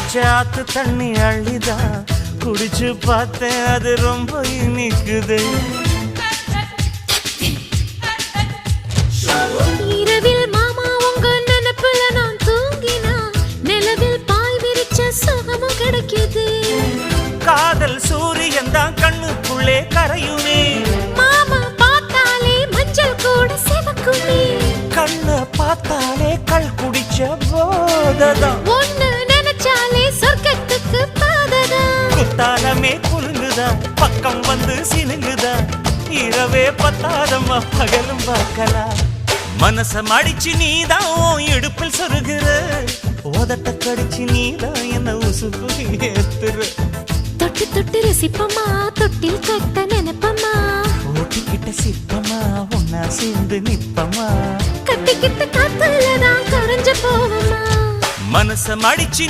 அடிச்ச ஆத்து தண்ணி அள்ளிதான் குடிச்சு பார்த்தேன், அது ரொம்ப இனிக்குது. இரவில் மாமா உங்க நினைப்புல நான் தூங்கினா நிலவில் பாய் விரிச்ச சுகமும் கிடைக்குது. காதல் சூரியன் தான் கண்ணுக்குள்ளே கரையுமே, மாமா பார்த்தாலே மஞ்சள் கூட சிவக்குமே. கண்ண பார்த்தாலே கள் குடிச்ச போததான், ஒண்ணு நினைச்சாலே சொர்க்கத்துக்கு பாததான். குத்தாலமே குலுங்குதா, பக்கம் வந்து சினுங்குதா, இரவே பத்தாதம்மா பகலும் பார்க்கலாம். மனச மடிச்சு நீதான் உன் இடுப்பில் சொருகிற, உதட்ட கடிச்சு நீதான் என்ன உசுப்பு ஏத்துற. தொட்டு தொட்டு ரசிப்பமா, தொட்டில் கட்ட நினைப்பமா, ஓட்டிக்கிட்ட சிற்பமா ஒன்னா சேர்ந்து நிப்பமா, கட்டிக்கிட்ட காத்துலதான் கரைஞ்சு போவமா. மனச மடிச்சு